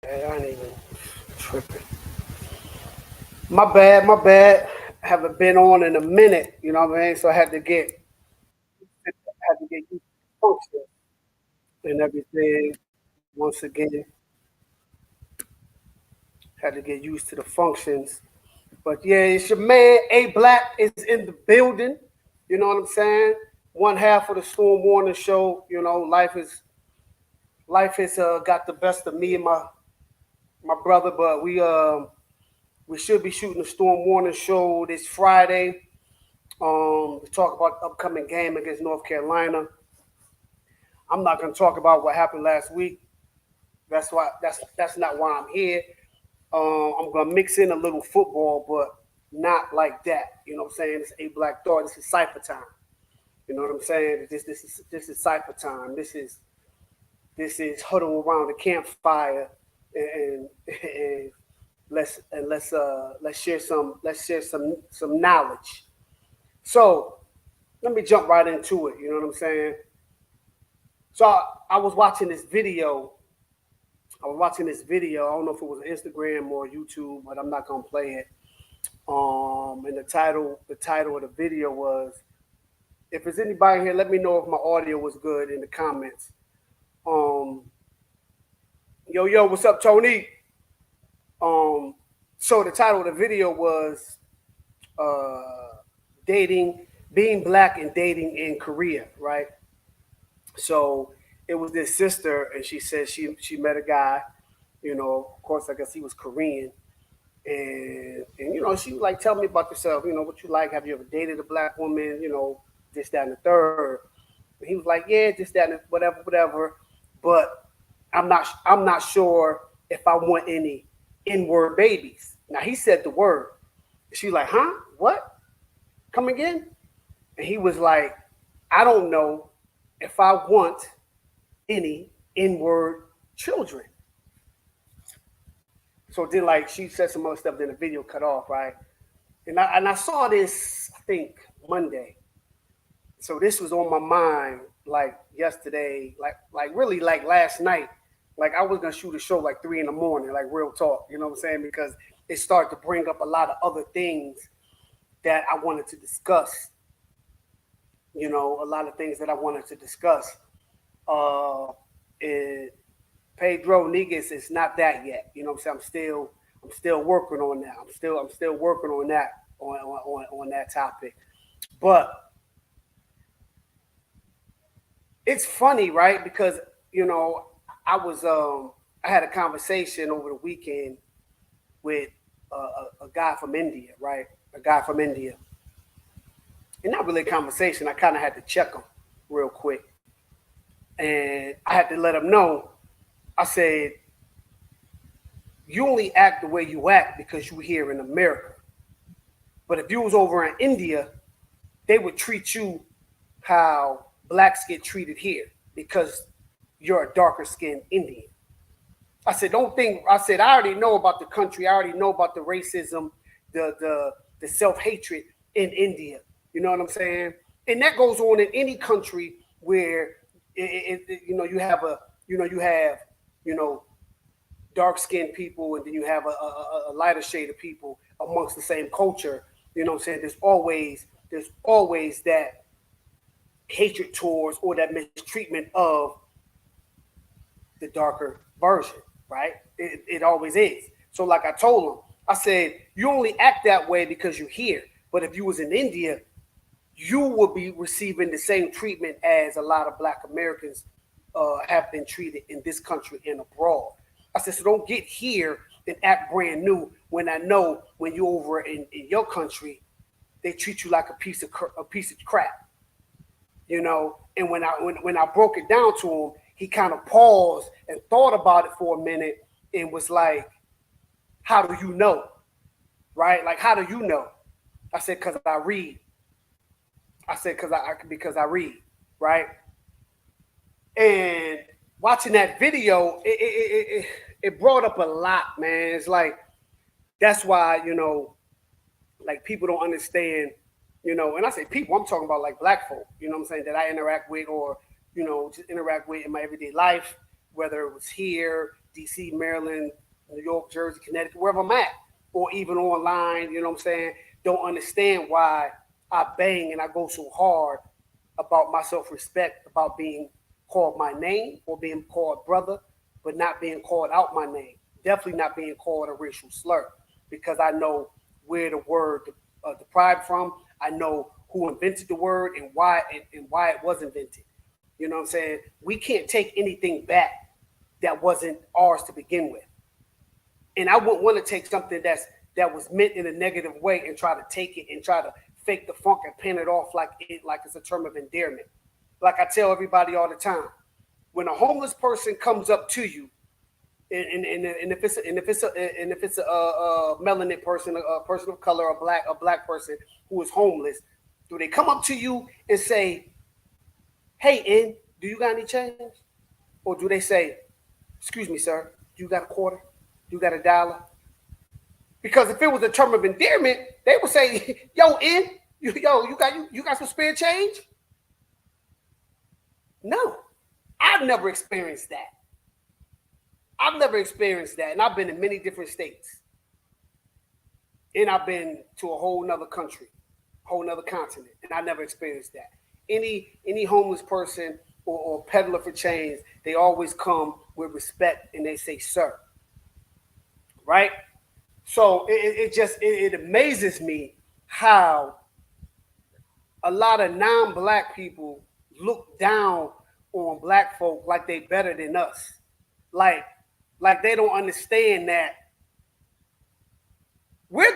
I ain't even tripping. My bad, my bad. Haven't been on in a minute, you know what I mean? So I had to get used to the function and everything. Once again, had to get used to the functions. But yeah, it's your man Ablakk is in the building. You know what I'm saying? One half of the Storm Warning show. You know, life has got the best of me and my brother, but we should be shooting the Storm Warning show this Friday. To talk about the upcoming game against North Carolina. I'm not going to talk about what happened last week. That's not why I'm here. I'm going to mix in a little football, but not like that. You know what I'm saying? It's Ablakk Thought. This is Cypher Time. You know what I'm saying? This is Cypher Time. This is huddle around the campfire and let's share some knowledge. So let me jump right into it. You know what I'm saying? So I was watching this video. I was watching this video. I don't know if it was Instagram or YouTube, but I'm not gonna play it. And the title of the video was, if there's anybody here, let me know if my audio was good in the comments. Um, yo, what's up, Tony? Um, so the title of the video was dating, being black and dating in Korea, right? So it was this sister, and she said she met a guy. You know, of course, I guess he was Korean, and she was like, tell me about yourself. You know, what you like? Have you ever dated a black woman? You know, this, that, and the third. And he was like, yeah, this, that, and whatever. But I'm not sure if I want any N-word babies. Now he said the word. She like, huh? What? Come again? And he was like, I don't know if I want any N-word children. So then, like, she said some other stuff. Then the video cut off, right? And I saw this, I think, Monday. So this was on my mind like yesterday, like really like last night. Like I was gonna shoot a show like 3 in the morning, like real talk. You know what I'm saying? Because it started to bring up a lot of other things that I wanted to discuss. You know, a lot of things that I wanted to discuss. Uh, and Pedro Negas is not that yet. You know what I'm saying? I'm still working on that. I'm still working on that on that topic. But it's funny, right? Because you know, I had a conversation over the weekend with a guy from India, right? A guy from India, and not really a conversation. I kind of had to check him real quick, and I had to let him know. I said, you only act the way you act because you're here in America. But if you was over in India, they would treat you how blacks get treated here because you're a darker skinned Indian. I said, don't think. I said, I already know about the country. I already know about the racism, the self hatred in India. You know what I'm saying? And that goes on in any country where you have dark skinned people, and then you have a lighter shade of people amongst the same culture. You know what I'm saying? There's always that hatred towards or that mistreatment of the darker version, right? It always is. So like I told him, I said, you only act that way because you're here. But if you was in India, you will be receiving the same treatment as a lot of black Americans have been treated in this country and abroad. I said, so don't get here and act brand new when I know when you're over in your country, they treat you like a piece of crap. You know, and when I broke it down to him, he kind of paused and thought about it for a minute and was like, how do you know? Right? Like, how do you know? I said, because I read. I said, because I read, right? And watching that video, it brought up a lot, man. It's like, that's why, like people don't understand, and I say people, I'm talking about like black folk, you know what I'm saying, that I interact with or, just interact with in my everyday life, whether it was here, DC, Maryland, New York, Jersey, Connecticut, wherever I'm at, or even online, you know what I'm saying, don't understand why I bang and I go so hard about my self-respect, about being called my name or being called brother, but not being called out my name. Definitely not being called a racial slur, because I know where the word derived from. I know who invented the word and why it was invented. You know what I'm saying? We can't take anything back that wasn't ours to begin with. And I wouldn't want to take something that was meant in a negative way and try to take it and try to fake the funk and pan it off like it's a term of endearment. Like I tell everybody all the time, when a homeless person comes up to you, and if it's a melanin person, a person of color, a black person who is homeless, do they come up to you and say, "Hey, N, do you got any change?" Or do they say, "Excuse me, sir, do you got a quarter? Do you got a dollar?" Because if it was a term of endearment, they would say, "Yo, N, you got some spare change?" No, I've never experienced that. And I've been in many different states. And I've been to a whole nother country, whole nother continent, and I never experienced that. Any homeless person or peddler for change, they always come with respect and they say, "Sir." Right? So it amazes me how a lot of non-black people look down on black folk like they better than us. Like they don't understand that we're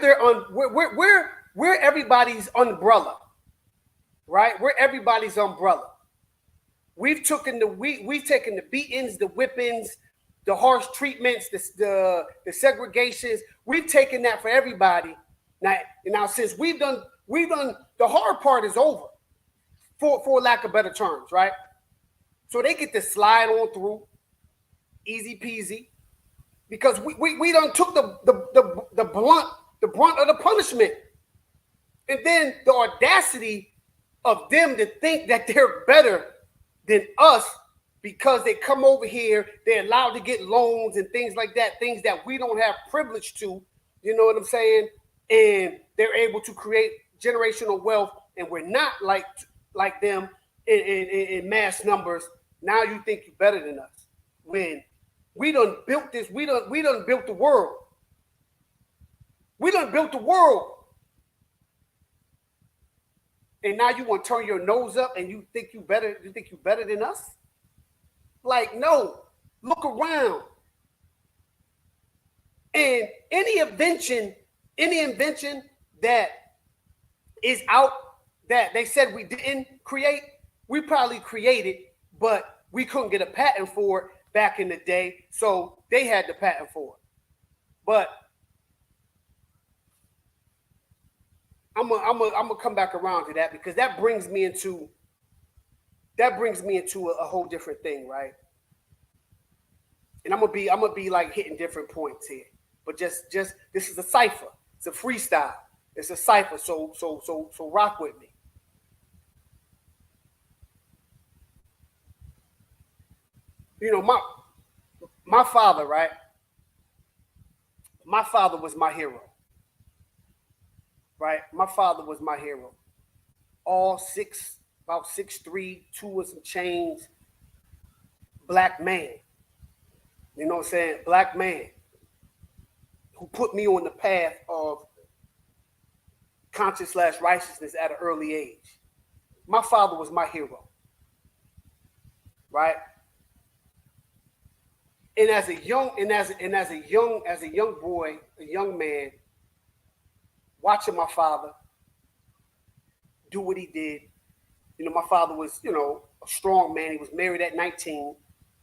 everybody's umbrella, right? We're everybody's umbrella. We've taken the beatings, the whippings, the harsh treatments, the segregations. We've taken that for everybody. Now since we've done the hard part is over, for lack of better terms, right? So they get to slide on through, easy peasy, because we done took the brunt of the punishment, and then the audacity of them to think that they're better than us because they come over here, they're allowed to get loans and things like that, things that we don't have privilege to, you know what I'm saying? And they're able to create generational wealth, and we're not like them in mass numbers. Now you think you're better than us when we done built this, we done built the world. We done built the world. And now you want to turn your nose up and you think you better than us? Like, no, look around. And any invention that is out that they said we didn't create, we probably created, but we couldn't get a patent for it back in the day, so they had the patent for it. But I'm gonna come back around to that, because that brings me into a whole different thing, right? And I'm gonna be like hitting different points here. But just this is a cipher. It's a freestyle. It's a cipher. So rock with me. You know, my father, right? My father was my hero. Right? My father was my hero. All about 6'3", 2 with some chains. Black man. You know what I'm saying? Black man who put me on the path of conscious/righteousness at an early age. My father was my hero. Right? And as a young boy, a young man, watching my father do what he did. You know, my father was, a strong man. He was married at 19,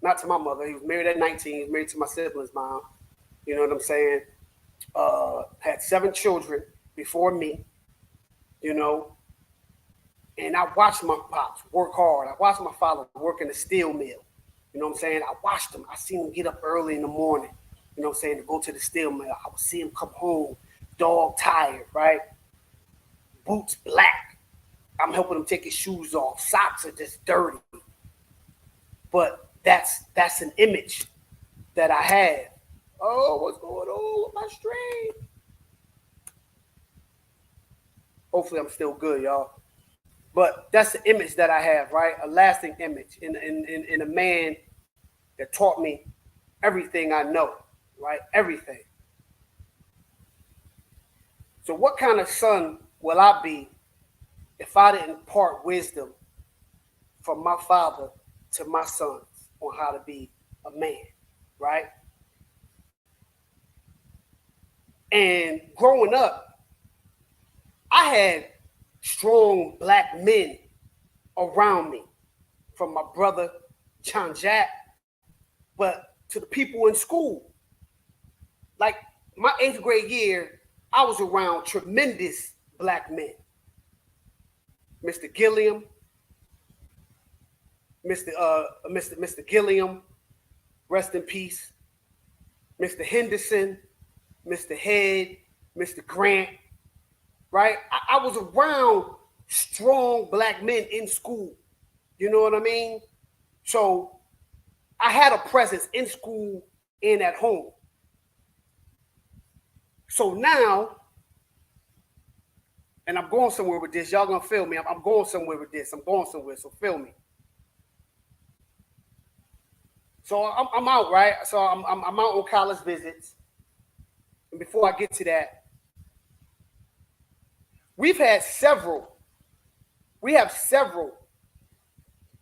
not to my mother. He was married at 19. He was married to my siblings' mom. You know what I'm saying? Had 7 children before me, and I watched my pops work hard. I watched my father work in the steel mill. You know what I'm saying? I watched him. I seen him get up early in the morning, you know what I'm saying, to go to the steel mill. I would see him come home, dog tired, right? Boots black. I'm helping him take his shoes off. Socks are just dirty. But that's an image. that I have. Oh, what's going on with my stream? Hopefully, I'm still good, y'all. But that's the image that I have, right? A lasting image in a man that taught me everything I know, right? Everything. So, what kind of son will I be if I didn't impart wisdom from my father to my sons on how to be a man, right? And growing up, I had strong black men around me, from my brother Chan Jack, but to the people in school. Like my 8th grade year, I was around tremendous black men. Mr. Gilliam, Mr. Gilliam, rest in peace. Mr. Henderson, Mr. Head, Mr. Grant, right? I was around strong black men in school. You know what I mean? So I had a presence in school and at home. So now, and I'm going somewhere with this. Y'all gonna feel me. I'm going somewhere with this. I'm going somewhere, so feel me. So I'm out, right? So I'm out on college visits. And before I get to that, we have several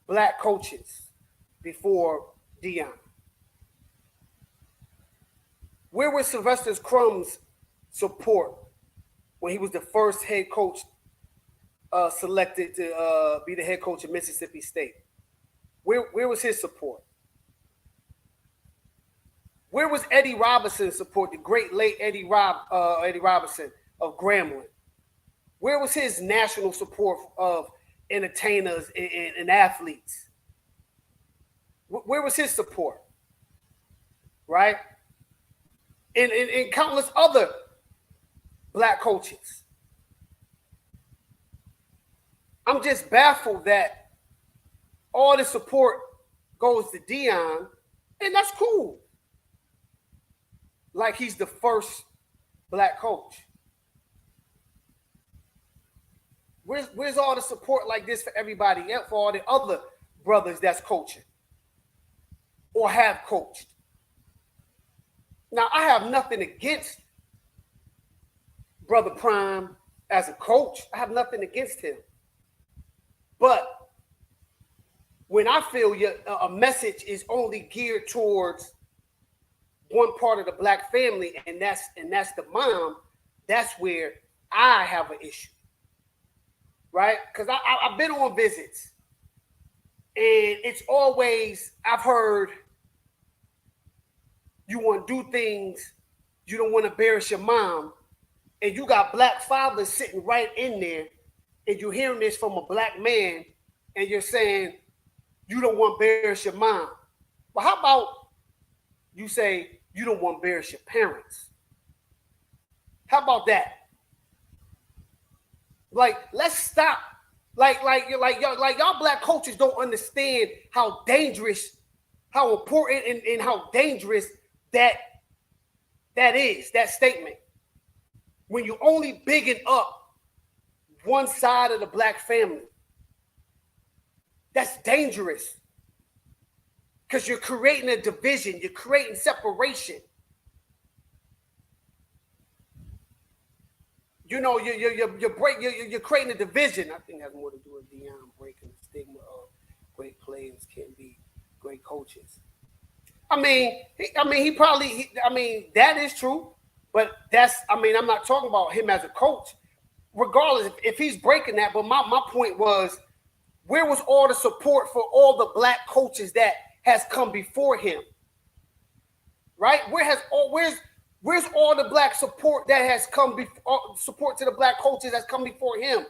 black coaches before Dion. Where was Sylvester Crumb's support when he was the first head coach selected to be the head coach of Mississippi State? Where was his support? Where was Eddie Robinson's support, the great late Eddie Robinson of Grambling? Where was his national support of entertainers and athletes? Where was his support? Right? And countless other black coaches. I'm just baffled that all the support goes to Dion, and that's cool. Like he's the first black coach. Where's all the support like this for everybody else, for all the other brothers that's coaching or have coached? Now, I have nothing against Brother Prime as a coach. I have nothing against him. But when I feel a message is only geared towards one part of the black family, and that's the mom, that's where I have an issue, right? Because I've been on visits, and it's always, I've heard, you want to do things, you don't want to embarrass your mom, and you got black fathers sitting right in there, and you're hearing this from a black man, and you're saying, you don't want to embarrass your mom. Well, how about you say, you don't want to embarrass your parents? How about that? Like, let's stop. Like y'all black coaches don't understand how dangerous, how important, and how dangerous that is, that statement. When you only bigging up one side of the black family, that's dangerous. Because you're creating a division, you're creating separation. You know, you're creating a division. I think it has more to do with Dion breaking the stigma of great players can be great coaches. I mean, that is true, but I'm not talking about him as a coach. Regardless, if he's breaking that, but my point was, where was all the support for all the black coaches that has come before him? Right? Where's all the black support that has come before, support to the black coaches that's come before him?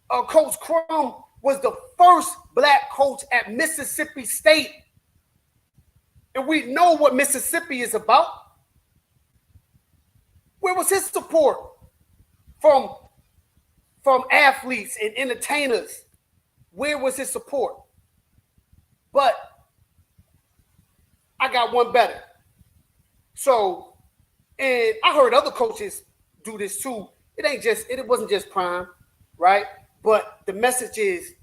Coach Crum was the first black coach at Mississippi State. And we know what Mississippi is about. Where was his support from athletes and entertainers? Where was his support? But I I got one better. So, and I heard other coaches do this too. It wasn't just Prime, right? But the message is,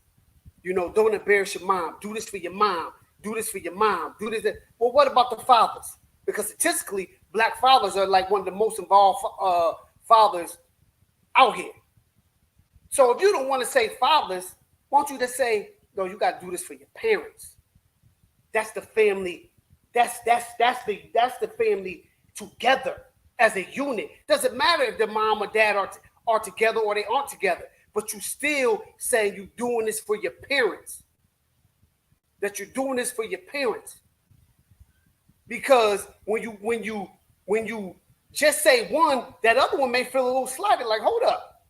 don't embarrass your mom. Do this for your mom. Do this for your mom. Do this. Well, what about the fathers? Because statistically, Black fathers are like one of the most involved fathers out here. So if you don't want to say fathers, why don't you just say, no, you got to do this for your parents. That's the family. That's the family together as a unit. Doesn't matter if the mom or dad are together or they aren't together, but you still saying you're doing this for your parents. That you're doing this for your parents. Because when you just say one, that other one may feel a little slighted, like, hold up.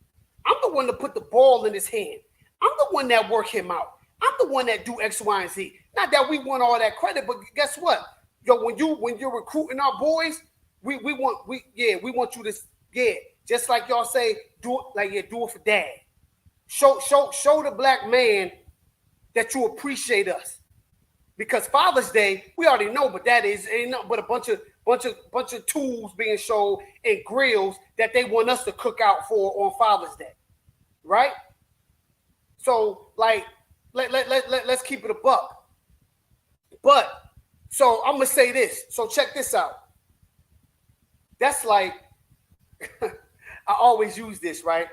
I'm the one that put the ball in his hand. I'm the one that work him out. I'm the one that do X, Y, and Z. Not that we want all that credit, but guess what? Yo, when you're recruiting our boys, we want you to, just like y'all say, do it for dad. Show the black man that you appreciate us. Because Father's Day, we already know, but that ain't nothing but a bunch of tools being showed and grills that they want us to cook out for on Father's Day, right? So like, let's keep it a buck. But so I'm gonna say this. So check this out. That's like I always use this, right?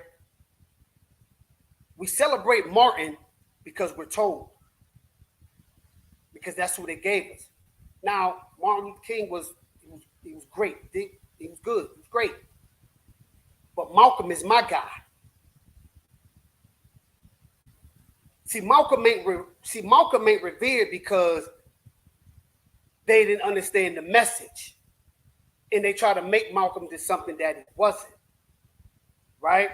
We celebrate Martin because we're told. Because that's who they gave us. Now, Martin Luther King was great. He was good. He was great. But Malcolm is my guy. See, Malcolm ain't revered because they didn't understand the message. And they try to make Malcolm do something that he wasn't. Right?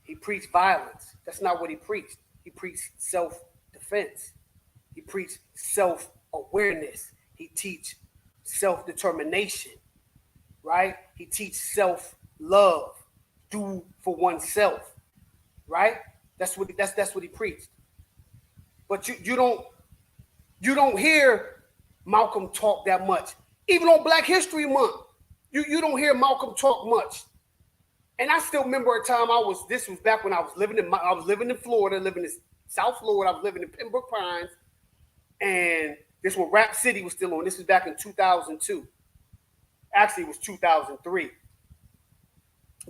He preached violence. That's not what he preached. He preached self-defense. He preached self-awareness. He teach self-determination, right? He teach self-love, do for oneself, right? That's what he preached. But you don't hear Malcolm talk that much. Even on Black History Month, you don't hear Malcolm talk much. And I still remember a time this was back when I was living in Florida, living in South Florida. I was living in Pembroke Pines. And this when Rap City was still on. This was back in 2002. Actually, it was 2003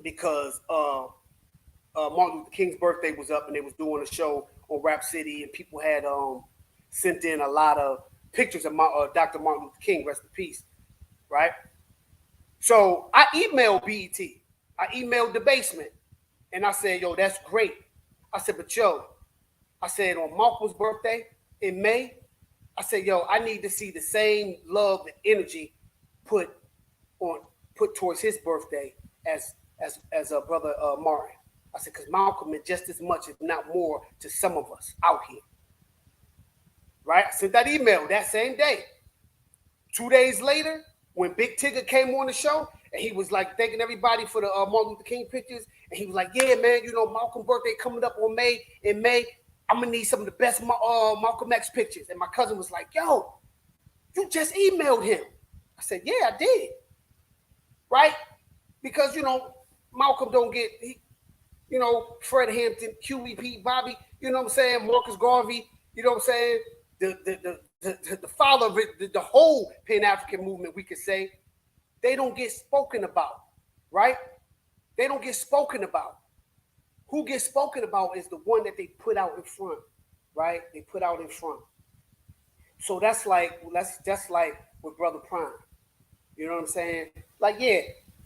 because Martin Luther King's birthday was up, and they was doing a show on Rap City, and people had sent in a lot of pictures of Dr. Martin Luther King, rest in peace, right? So I emailed BET. I emailed the basement, and I said, yo, that's great. I said, but yo, I said on Malcolm's birthday in May, I said, yo, I need to see the same love and energy put towards his birthday as a brother Martin. I said, because Malcolm meant just as much, if not more, to some of us out here. Right? I sent that email that same day. 2 days later, when Big Tigger came on the show, and he was like thanking everybody for the Martin Luther King pictures, and he was like, yeah, man, Malcolm's birthday coming up in May. I'm gonna need some of the best Malcolm X pictures. And my cousin was like, yo, you just emailed him. I said, yeah, I did. Right? Because, Malcolm don't get, Fred Hampton, QEP, Bobby, you know what I'm saying? Marcus Garvey, you know what I'm saying? The father of it, the whole Pan-African movement, we could say, they don't get spoken about, right? They don't get spoken about. Who gets spoken about is the one that they put out in front, right? They put out in front. So that's like with Brother Prime. You know what I'm saying? Like, yeah,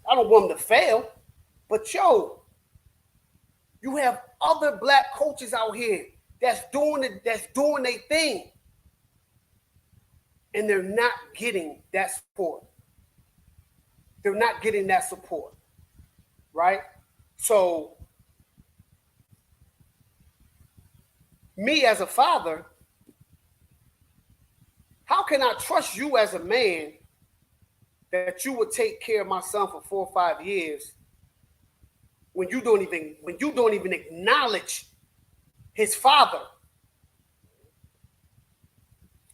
I don't want him to fail, but yo, you have other black coaches out here that's doing their thing, and they're not getting that support. They're not getting that support, right? So me as a father, how can I trust you as a man that you would take care of my son for 4 or 5 years when you don't even acknowledge his father?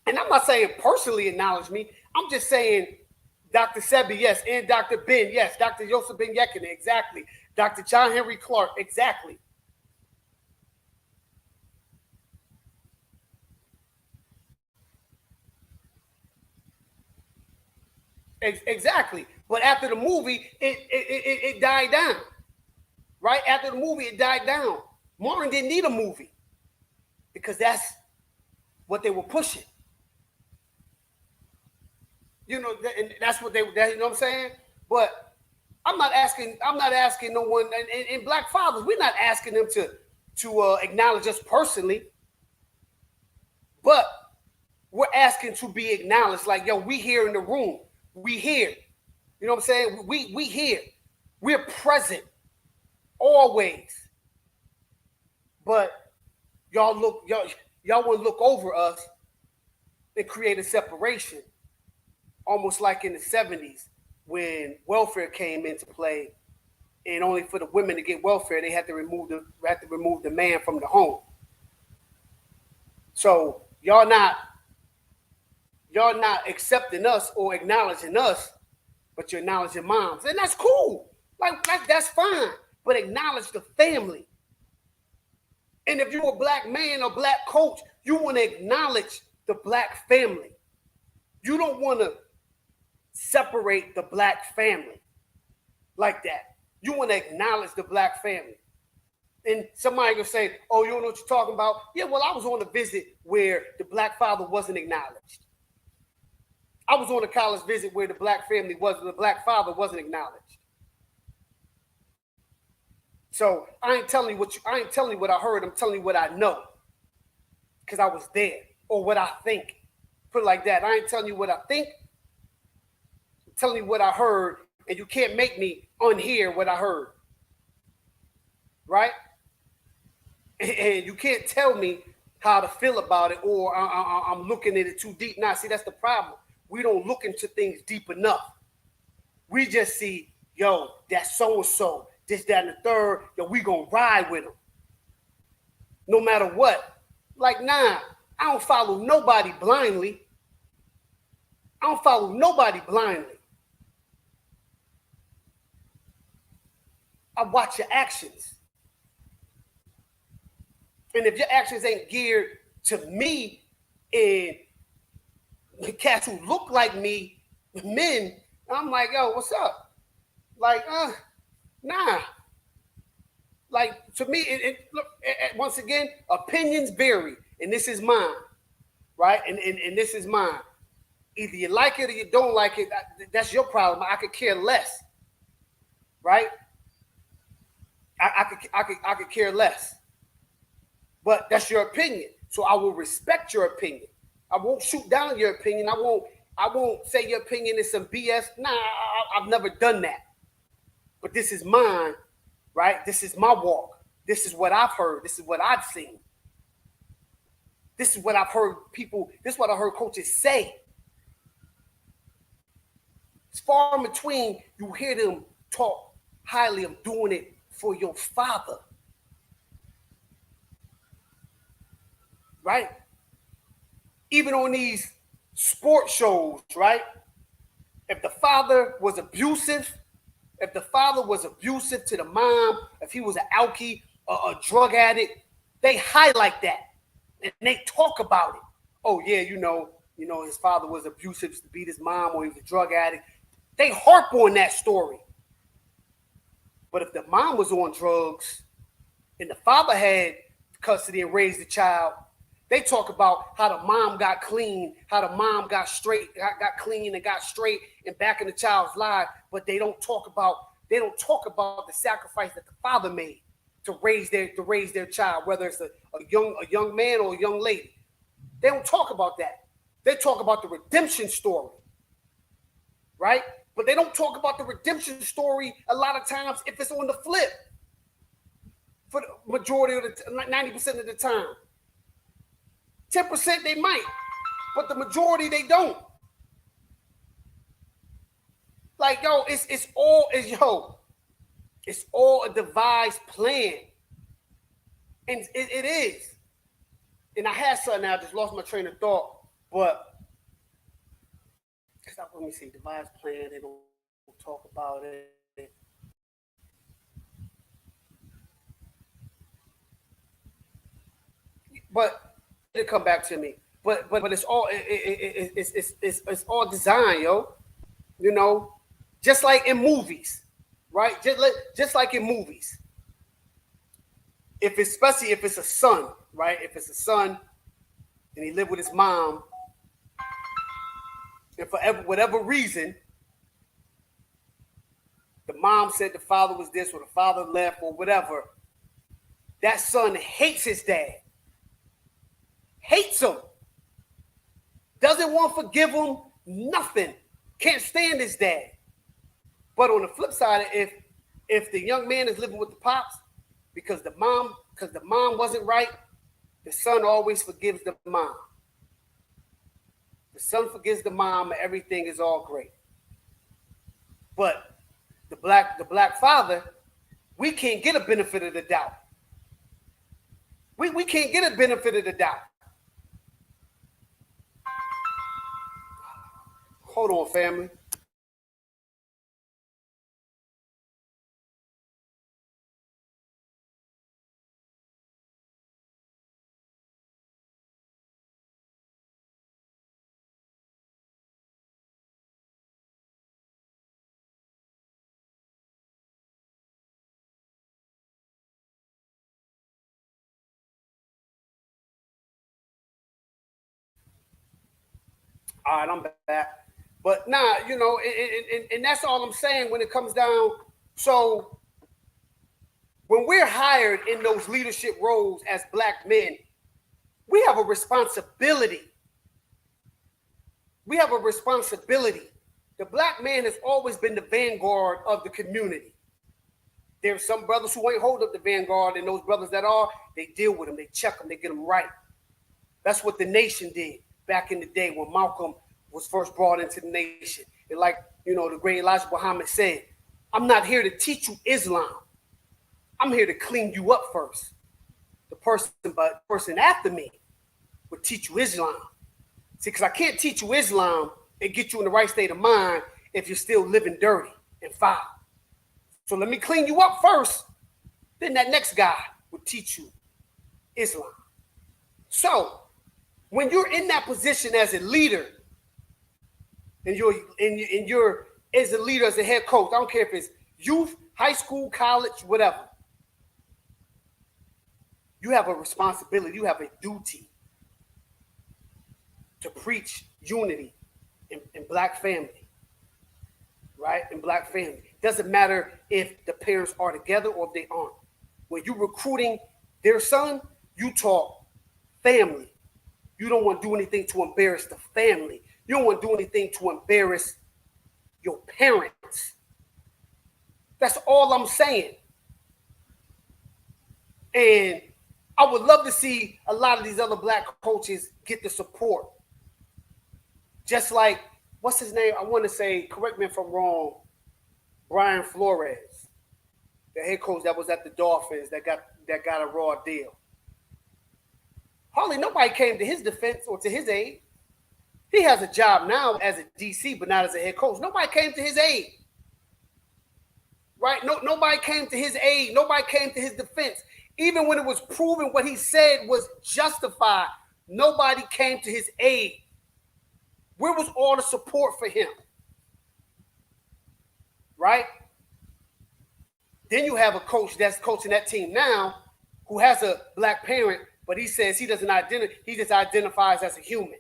And I'm not saying personally acknowledge me. I'm just saying Dr. Sebi, yes, and Dr. Ben, yes, Dr. Joseph Ben Yekine, exactly. Dr. John Henry Clark, exactly. Exactly. But after the movie, it died down. Right? After the movie, it died down. Martin didn't need a movie because that's what they were pushing. You know, and that's what they, you know what I'm saying? But I'm not asking no one, and Black fathers, we're not asking them to acknowledge us personally, but we're asking to be acknowledged. Like, yo, we here in the room. We here. You know what I'm saying? We here. We're present always. But y'all want to look over us and create a separation, almost like in the 70s when welfare came into play, and only for the women to get welfare they had to remove the man from the home. So y'all not accepting us or acknowledging us, but you're acknowledging moms, and that's cool. Like that's fine, but acknowledge the family. And if you're a Black man or Black coach, you want to acknowledge the Black family. You don't want to separate the Black family like that. You want to acknowledge the Black family. And somebody can say, oh, you don't know what you're talking about? Yeah, well, I was on a visit where the Black father wasn't acknowledged. I was on a college visit where the Black father wasn't acknowledged. So I ain't telling you what I heard. I'm telling you what I know, because I was there, or what I think. Put it like that. I ain't telling you what I think. I'm telling you what I heard, and you can't make me unhear what I heard, right? And you can't tell me how to feel about it, or I'm looking at it too deep. Now, see, that's the problem. We don't look into things deep enough. We just see, yo, that's so-and-so, this, that, and the third, yo, we gonna ride with them. No matter what. Like, nah, I don't follow nobody blindly. I don't follow nobody blindly. I watch your actions. And if your actions ain't geared to me and cats who look like me, men, I'm like, yo, what's up? Like, nah. Like, to me, look, once again, opinions vary, and this is mine, right? And this is mine. Either you like it or you don't like it. That's your problem. I could care less, right? I could care less. But that's your opinion, so I will respect your opinion. I won't shoot down your opinion. I won't say your opinion is some BS. Nah, I've never done that. But this is mine, right? This is my walk. This is what I've heard. This is what I've seen. This is what I've heard people. This is what I heard coaches say. It's far in between you hear them talk highly of doing it for your father. Right? Even on these sports shows, right? If the father was abusive to the mom, if he was an alkie or a drug addict, they highlight that and they talk about it. Oh yeah, you know, his father was abusive to beat his mom, or he was a drug addict. They harp on that story. But if the mom was on drugs and the father had custody and raised the child, they talk about how the mom got clean, how the mom got clean and got straight and back in the child's life, but they don't talk about the sacrifice that the father made to raise their child, whether it's a young man or a young lady. They don't talk about that. They talk about the redemption story, right? But they don't talk about the redemption story a lot of times if it's on the flip for the majority of the 90% of the time. 10% they might, but the majority they don't. Like, yo, it's all a devised plan. And it is. And I had something, I just lost my train of thought. But let me see, device plan. They don't talk about it. But it come back to me. But it's all it's all design, yo. You know, just like in movies, right? Just like in movies. If it's, especially if it's a son, right? If it's a son and he lived with his mom, and for whatever reason, the mom said the father was this or the father left or whatever, that son hates his dad. Hates him. Doesn't want to forgive him, nothing. Can't stand his dad. But on the flip side, if the young man is living with the pops because the mom wasn't right, the son always forgives the mom. The son forgives the mom, and everything is all great. But the black father, we can't get a benefit of the doubt. We can't get a benefit of the doubt. Hold on, family. All right, I'm back. But nah, you know, and that's all I'm saying when it comes down. So when we're hired in those leadership roles as black men, we have a responsibility. We have a responsibility. The black man has always been the vanguard of the community. There's some brothers who ain't hold up the vanguard, and those brothers that are, they deal with them, they check them, they get them right. That's what the nation did back in the day when Malcolm was first brought into the nation. And like, you know, the great Elijah Muhammad said, I'm not here to teach you Islam. I'm here to clean you up first. The person after me would teach you Islam. See, because I can't teach you Islam and get you in the right state of mind if you're still living dirty and foul. So let me clean you up first. Then that next guy would teach you Islam. So when you're in that position as a leader, and you're as a leader, as a head coach, I don't care if it's youth, high school, college, whatever. You have a responsibility, you have a duty to preach unity in black family, right? In black family. Doesn't matter if the parents are together or if they aren't. When you're recruiting their son, you talk family. You don't want to do anything to embarrass the family. You don't want to do anything to embarrass your parents. That's all I'm saying. And I would love to see a lot of these other black coaches get the support. Just like, what's his name? I want to say, correct me if I'm wrong, Brian Flores, the head coach that was at the Dolphins that got a raw deal. Hardly nobody came to his defense or to his aid. He has a job now as a DC, but not as a head coach. Nobody came to his aid. Right? Nobody came to his aid. Nobody came to his defense. Even when it was proven what he said was justified, nobody came to his aid. Where was all the support for him? Right? Then you have a coach that's coaching that team now who has a black parent, but he says he doesn't identify, he just identifies as a human.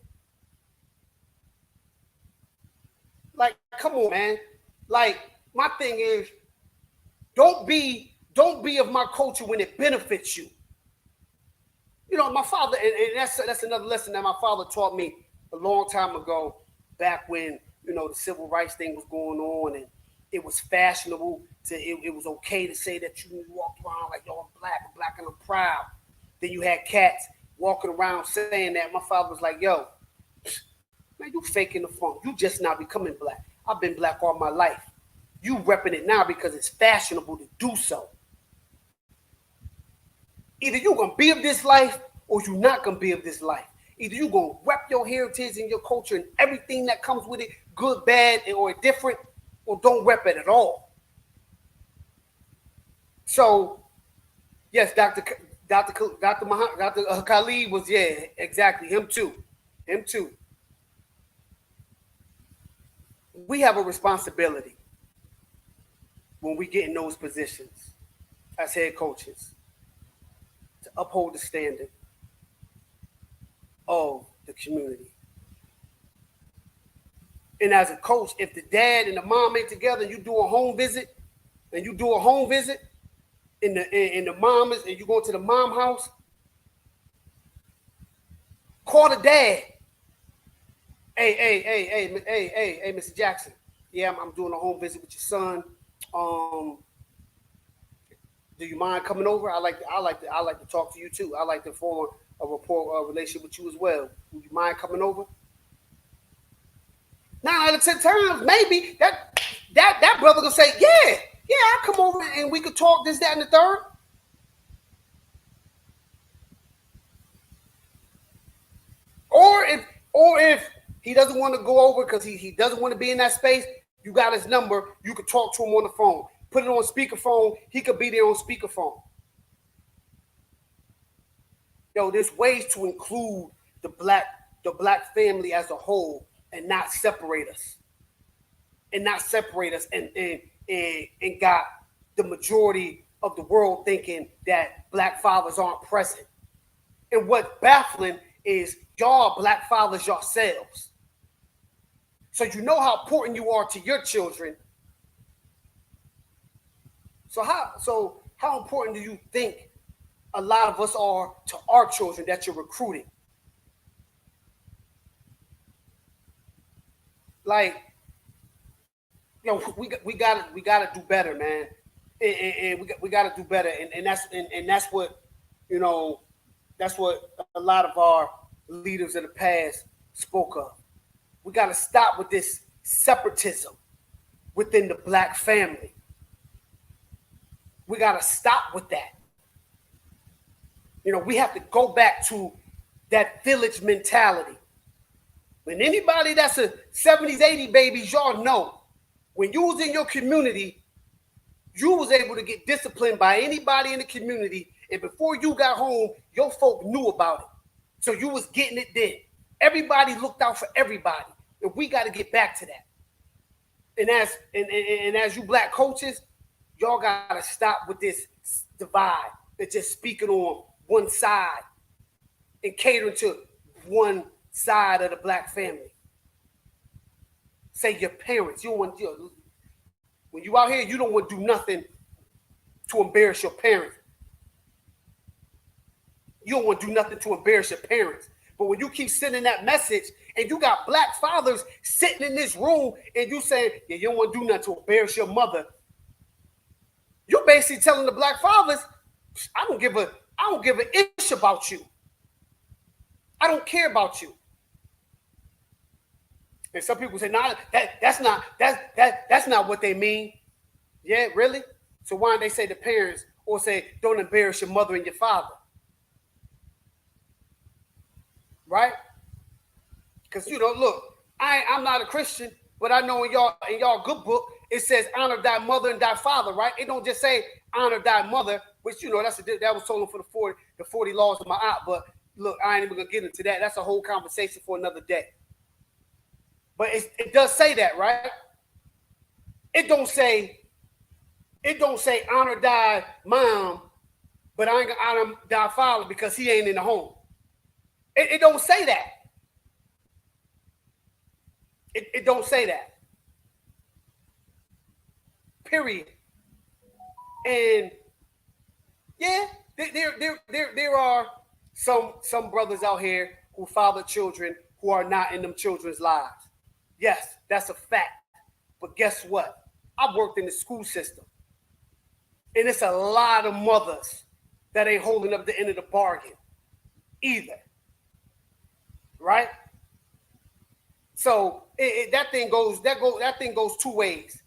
Like, come on, man. Like, my thing is, don't be of my culture when it benefits you. You know, my father, and that's another lesson that my father taught me a long time ago, back when, you know, the civil rights thing was going on and it was fashionable it was okay to say that you walked around like, yo, I'm black and I'm proud. Then you had cats walking around saying that. My father was like, yo, man, you faking the funk. You just now becoming black. I've been black all my life. You repping it now because it's fashionable to do so. Either you're going to be of this life or you're not going to be of this life. Either you gonna rep your heritage and your culture and everything that comes with it, good, bad, or different, or don't rep it at all. So, yes, Dr. Khalid was, yeah, exactly, him too. We have a responsibility when we get in those positions as head coaches to uphold the standard of the community. And as a coach, if the dad and the mom ain't together and you do a home visit, and the mom is, and you go to the mom house, call the dad. Hey, Mr. Jackson. Yeah, I'm doing a home visit with your son. Do you mind coming over? I like to talk to you too. I like to form a rapport, a relationship with you as well. Would you mind coming over? 9 out of 10 times, maybe that brother gonna say, yeah, I'll come over and we could talk this, that, and the third. Or if he doesn't want to go over because he doesn't want to be in that space, you got his number. You could talk to him on the phone. Put it on speakerphone. He could be there on speakerphone. Yo, there's ways to include the black family as a whole and not separate us. And got the majority of the world thinking that black fathers aren't present. And what's baffling is y'all black fathers yourselves. So you know how important you are to your children. So how important do you think a lot of us are to our children that you're recruiting? Like, you know, we gotta do better, man, and we gotta do better, and that's what, you know, that's what a lot of our leaders of the past spoke of. We gotta stop with this separatism within the black family. We gotta stop with that. You know, we have to go back to that village mentality. When anybody that's a 70s, 80s babies, y'all know, when you was in your community, you was able to get disciplined by anybody in the community, and before you got home, your folk knew about it. So you was getting it then. Everybody looked out for everybody, and we got to get back to that. And as you black coaches, y'all got to stop with this divide and just speaking on one side and catering to one side of the black family. Say your parents. You don't want, when you out here, you don't want to do nothing to embarrass your parents. You don't want to do nothing to embarrass your parents. But when you keep sending that message and you got black fathers sitting in this room and you saying, yeah, you don't want to do nothing to embarrass your mother, you're basically telling the black fathers, I don't give an inch about you. I don't care about you. And some people say, nah, that's not what they mean. Yeah, really? So why don't they say the parents or say, don't embarrass your mother and your father? Right? Because, you know, look, I'm not a Christian, but I know in y'all good book, it says honor thy mother and thy father, right? It don't just say honor thy mother, which, you know, that was told for the 40 laws of my aunt. But look, I ain't even gonna get into that. That's a whole conversation for another day. But it does say that, right? It don't say honor thy mom, but I ain't gonna honor thy father because he ain't in the home. It don't say that. It don't say that. Period. And yeah, there are some brothers out here who father children who are not in them children's lives. Yes, that's a fact. But guess what? I've worked in the school system. And it's a lot of mothers that ain't holding up the end of the bargain either. Right? So that thing goes two ways.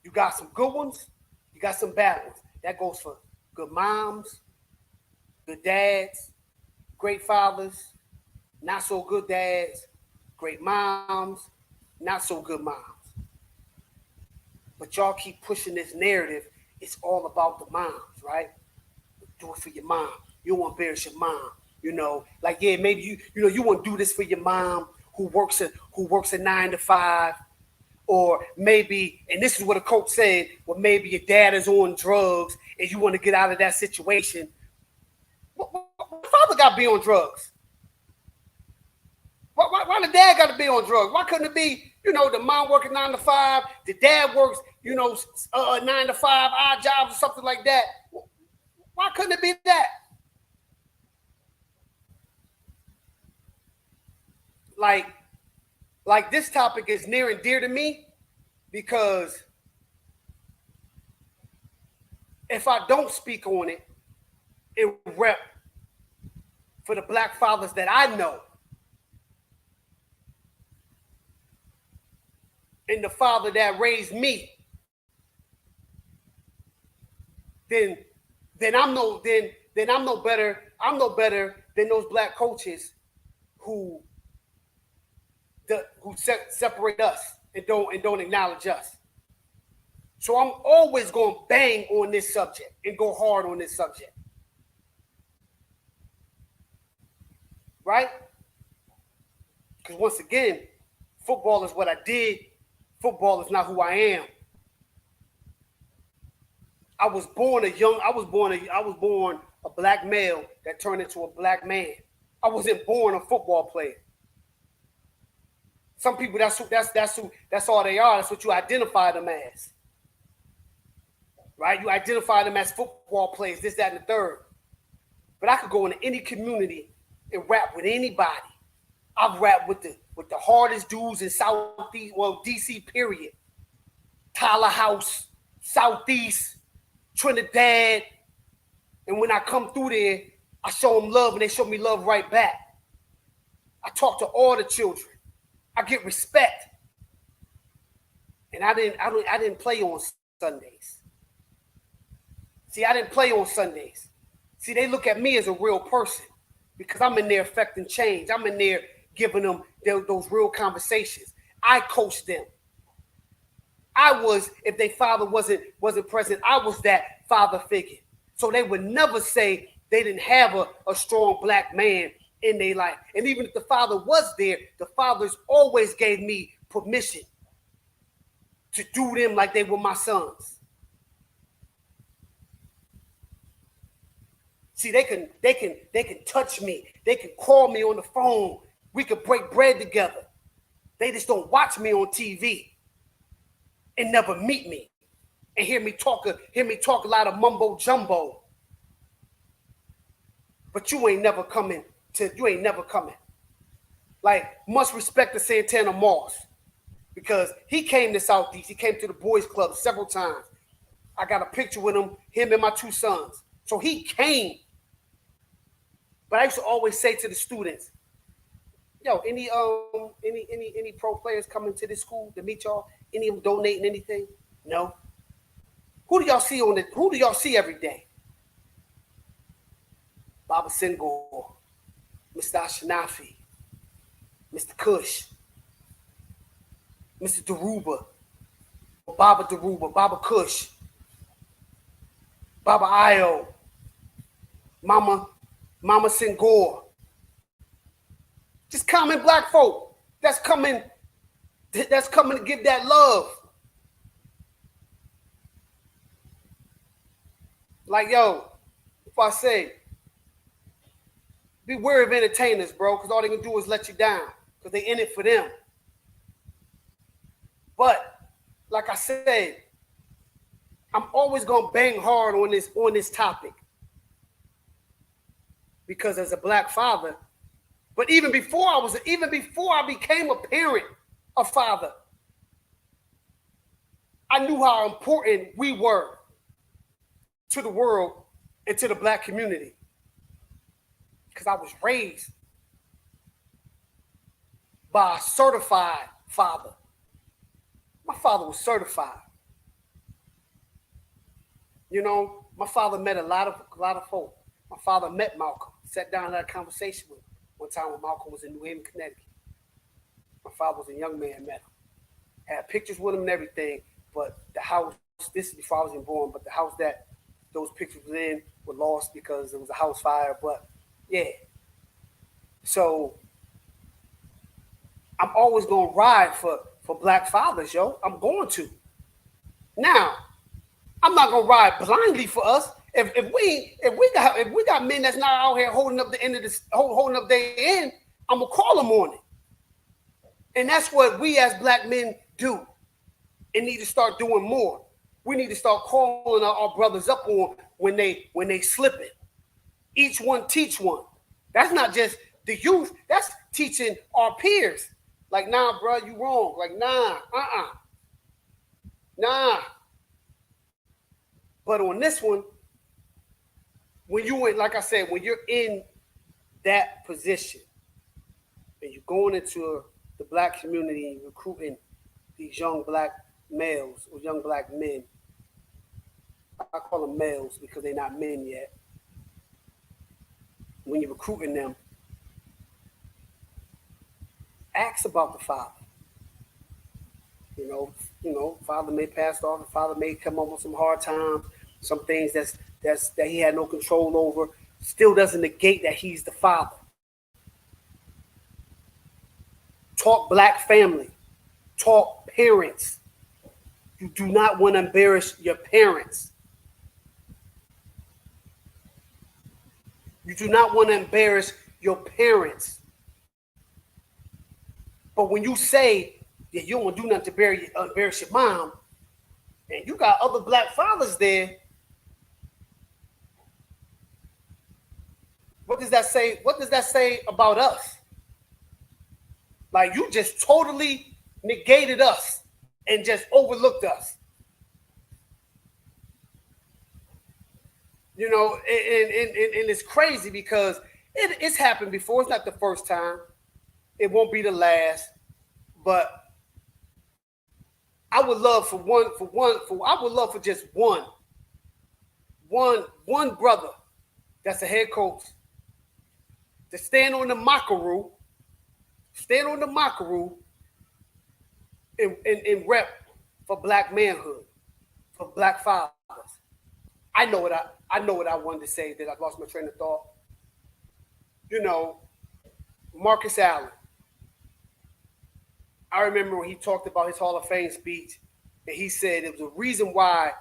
You got some good ones, you got some bad ones. That goes for good moms, good dads, great fathers, not so good dads, great moms, not so good moms. But y'all keep pushing this narrative. It's all about the moms, right? Do it for your mom. You don't want to embarrass your mom. You know, like yeah, maybe you want to do this for your mom who works a 9 to 5, or maybe, and this is what a coach said, well, maybe your dad is on drugs and you want to get out of that situation. What father got to be on drugs? Why the dad got to be on drugs? Why couldn't it be, the mom working 9 to 5, the dad works, 9 to 5, odd jobs or something like that? Why couldn't it be that? Like this topic is near and dear to me because if I don't speak on it, it rep for the black fathers that I know and the father that raised me. Then I'm no better. I'm no better than those black coaches who separate us and don't acknowledge us. So I'm always going to bang on this subject and go hard on this subject. Right? Because once again, football is what I did. Football is not who I am. I was born a black male that turned into a black man. I wasn't born a football player. Some people that's all they are. That's what you identify them as. Right? You identify them as football players, this, that, and the third. But I could go into any community and rap with anybody. I've rapped with the hardest dudes in Southeast, well, DC, period. Tyler House, Southeast, Trinidad. And when I come through there, I show them love and they show me love right back. I talk to all the children. I get respect. And I didn't play on Sundays. See, I didn't play on Sundays. See, they look at me as a real person because I'm in there affecting change. I'm in there giving them those real conversations. I coached them. I was, if their father wasn't present, I was that father figure. So they would never say they didn't have a strong black man in their life. And even if the father was there, the fathers always gave me permission to do them like they were my sons. See, they can touch me. They can call me on the phone. We could break bread together. They just don't watch me on TV and never meet me and hear me talk a lot of mumbo jumbo. But you ain't never coming. Like, much respect to Santana Moss because he came to Southeast. He came to the boys club several times. I got a picture with him and my two sons. So he came. But I used to always say to the students, yo, any pro players coming to this school to meet y'all? Any of them donating anything? No. Who do y'all see every day? Baba Senghor, Mr. Ashanafi, Mr. Kush, Mr. Daruba, Baba Kush, Baba Ayo, Mama Senghor. Just common black folk that's coming to give that love. Like, yo, if I say, be wary of entertainers, bro, because all they can do is let you down because they in it for them. But like I said, I'm always gonna bang hard on this topic because as a black father, but even before I became a parent, a father, I knew how important we were to the world and to the black community. Because I was raised by a certified father. My father was certified. My father met a lot of folk. My father met Malcolm, sat down and had a conversation with him. One time when Malcolm was in New Haven, Connecticut. My father was a young man, met him. Had pictures with him and everything, but the house, this is before I was even born, but the house that those pictures were in were lost because it was a house fire. But yeah. So I'm always gonna ride for black fathers, yo. I'm going to. Now, I'm not gonna ride blindly for us. If we got men that's not out here holding up the end of this, holding up their end, I'm gonna call them on it. And that's what we as black men do and need to start doing more. We need to start calling our brothers up on when they slipping. Each one teach one. That's not just the youth. That's teaching our peers. Like, nah, bro, you wrong. Like, nah, nah. But on this one, when you went, like I said, when you're in that position and you're going into the black community, recruiting these young black males or young black men, I call them males because they're not men yet. When you're recruiting them, ask about the father. You know, father may pass off, the father may come up with some hard times, some things that he had no control over. Still doesn't negate that he's the father. Talk black family. Talk parents. You do not want to embarrass your parents. You do not want to embarrass your parents. But when you say that you don't want to do nothing to embarrass your mom, and you got other black fathers there, what does that say? What does that say about us? Like, you just totally negated us and just overlooked us. You know, and it's crazy because it's happened before. It's not the first time. It won't be the last. But I would love I would love for just one brother that's a head coach to stand on the mockery and rep for black manhood, for black fathers. I know what I wanted to say that I lost my train of thought. You know, Marcus Allen. I remember when he talked about his Hall of Fame speech, and he said it was a reason why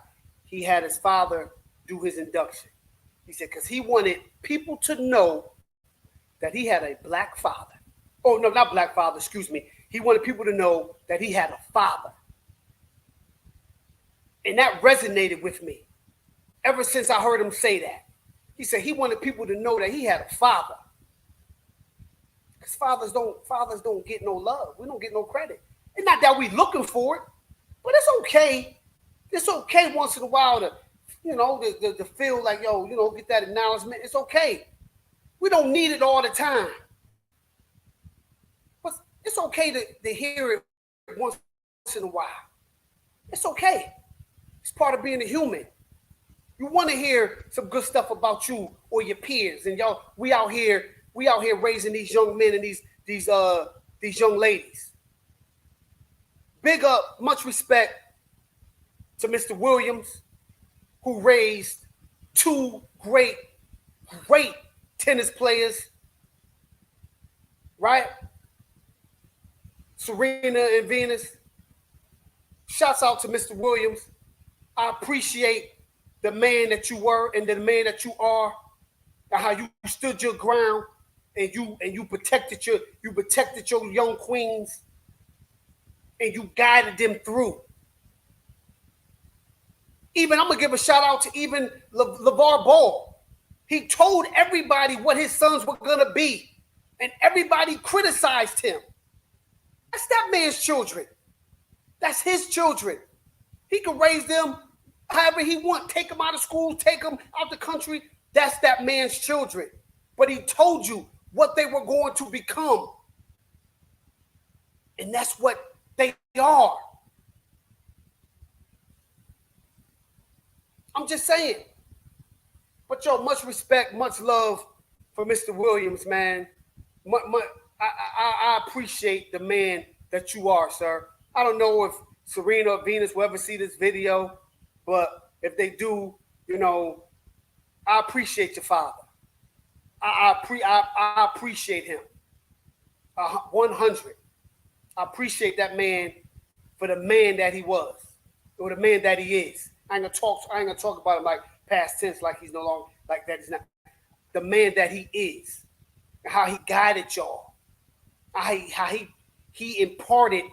he had his father do his induction. He said, because he wanted people to know that he had a black father. Oh, no, not black father, excuse me. He wanted people to know that he had a father. And that resonated with me ever since I heard him say that. He said he wanted people to know that he had a father. Because fathers don't get no love. We don't get no credit. And not that we looking for it, but it's okay. It's okay once in a while to, to feel like, get that acknowledgement. It's okay. We don't need it all the time. But it's okay to hear it once in a while. It's okay. It's part of being a human. You want to hear some good stuff about you or your peers, and y'all, we out here raising these young men and these young ladies. Big up, much respect to Mr. Williams, who raised two great tennis players, right? Serena and Venus. Shouts out to Mr. Williams. I appreciate the man that you were and the man that you are, and how you stood your ground and you protected your young queens and you guided them through. Even I'm gonna give a shout out to even LeVar Ball. He told everybody what his sons were gonna be, and everybody criticized him. That's that man's children. That's his children. He can raise them however he wants. Take them out of school, take them out the country. That's that man's children. But he told you what they were going to become. And that's what they are. I'm just saying. But much respect, much love for Mr. Williams, man. I appreciate the man that you are, sir. I don't know if Serena or Venus will ever see this video, but if they do, I appreciate your father. I appreciate him. 100. I appreciate that man for the man that he was, or the man that he is. I ain't gonna talk about him like past tense, like he's no longer like that. He's not the man that he is. How he guided y'all. How he imparted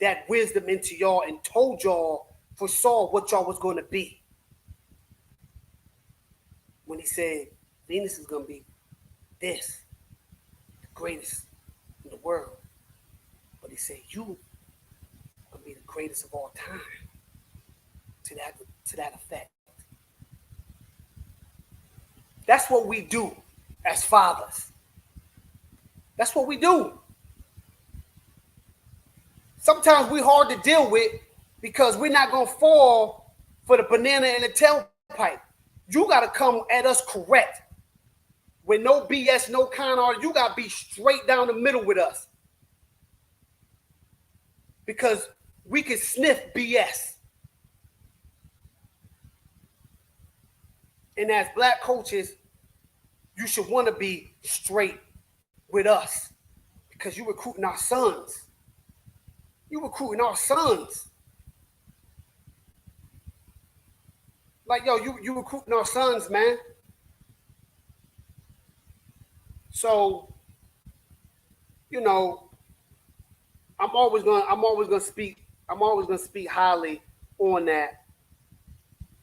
that wisdom into y'all and told y'all, foresaw what y'all was going to be. When he said Venus is going to be this, the greatest in the world. But he said you going to be the greatest of all time. To that effect. That's what we do as fathers. That's what we do. Sometimes we're hard to deal with because we're not going to fall for the banana in the tailpipe. You got to come at us correct. With no BS, no con artist. You got to be straight down the middle with us. Because we can sniff BS. And as black coaches, you should want to be straight with us because you're recruiting our sons. You're recruiting our sons. Like, yo, you recruiting our sons, man. So, I'm always gonna speak highly on that.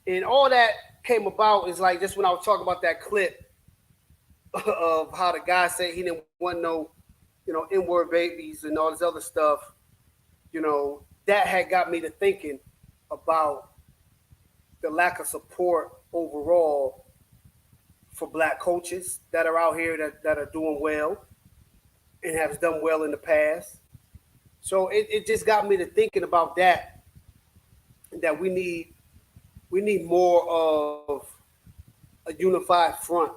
And all that came about is like just when I was talking about that clip of how the guy said he didn't want no, N-word babies and all this other stuff. That had got me to thinking about the lack of support overall for black coaches that are out here that are doing well and have done well in the past. So it just got me to thinking about that we need more of a unified front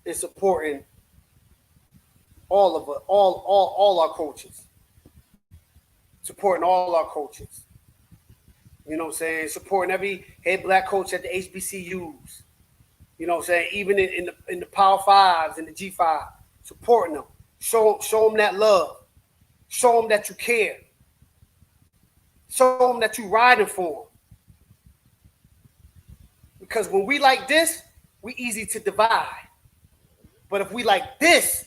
in supporting all of us, all our coaches. Supporting all our coaches. You know what I'm saying? Supporting every head black coach at the HBCUs. You know what I'm saying? Even in the Power Fives and the G5. Supporting them. Show them that love. Show them that you care. Show them that you're riding for them. Because when we like this, we easy to divide. But if we like this,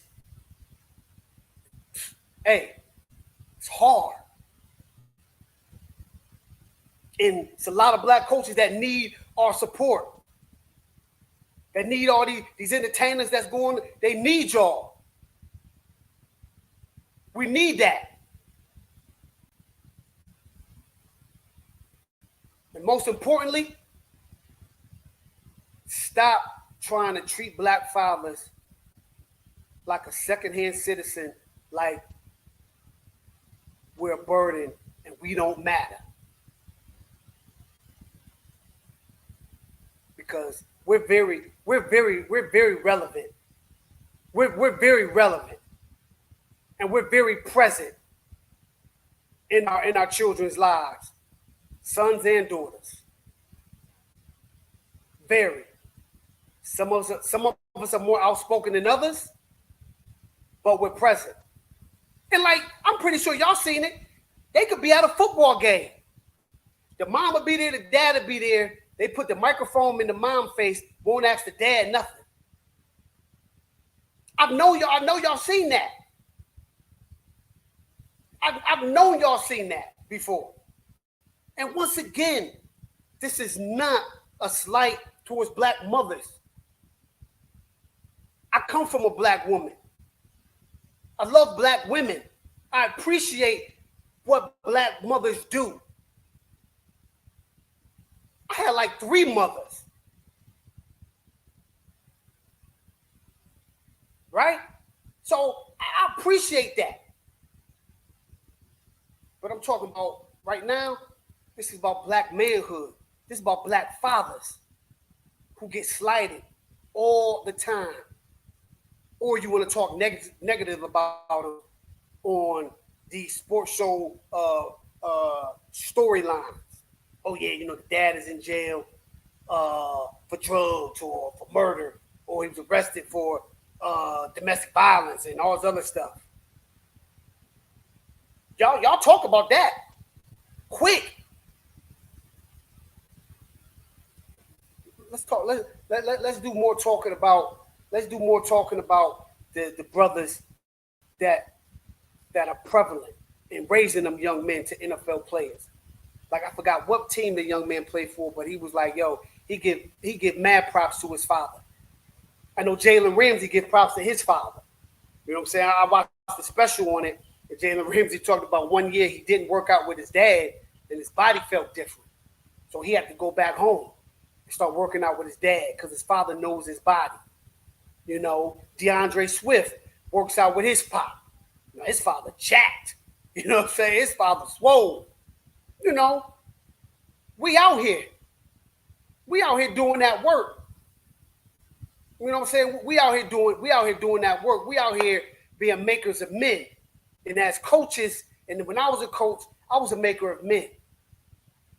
hey, it's hard. And it's a lot of black coaches that need our support. That need all these entertainers that's going, they need y'all. We need that. And most importantly, stop trying to treat black fathers like a secondhand citizen, like we're a burden and we don't matter. Because we're very relevant. We're very relevant. And we're very present in our children's lives, sons and daughters. Very. Some of us are more outspoken than others, but we're present. And like, I'm pretty sure y'all seen it. They could be at a football game. The mom would be there, the dad would be there. They put the microphone in the mom's face, won't ask the dad nothing. I know y'all seen that. I've known y'all seen that before. And once again, this is not a slight towards black mothers. I come from a black woman. I love black women. I appreciate what black mothers do. I had like 3 mothers. Right? So I appreciate that. But I'm talking about right now, this is about black manhood. This is about black fathers who get slighted all the time. or you want to talk negative about them on the sports show storylines. Oh yeah, you know, the dad is in jail for drugs or for murder, or he was arrested for domestic violence and all this other stuff. Y'all talk about that quick. Let's talk. Let's do more talking about. Let's do more talking about the brothers that are prevalent in raising them young men to NFL players. Like I forgot what team the young man played for, but he was like, yo, he give mad props to his father. I know Jalen Ramsey give props to his father. You know what I'm saying? I watched the special on it, and Jalen Ramsey talked about 1 year he didn't work out with his dad, and his body felt different. So he had to go back home and start working out with his dad because his father knows his body. You know, DeAndre Swift works out with his pop. You know, his father jacked. You know what I'm saying? His father swole. You know, we out here. We out here doing that work. You know what I'm saying? We out here doing that work. We out here being makers of men. And as coaches, and when I was a coach, I was a maker of men.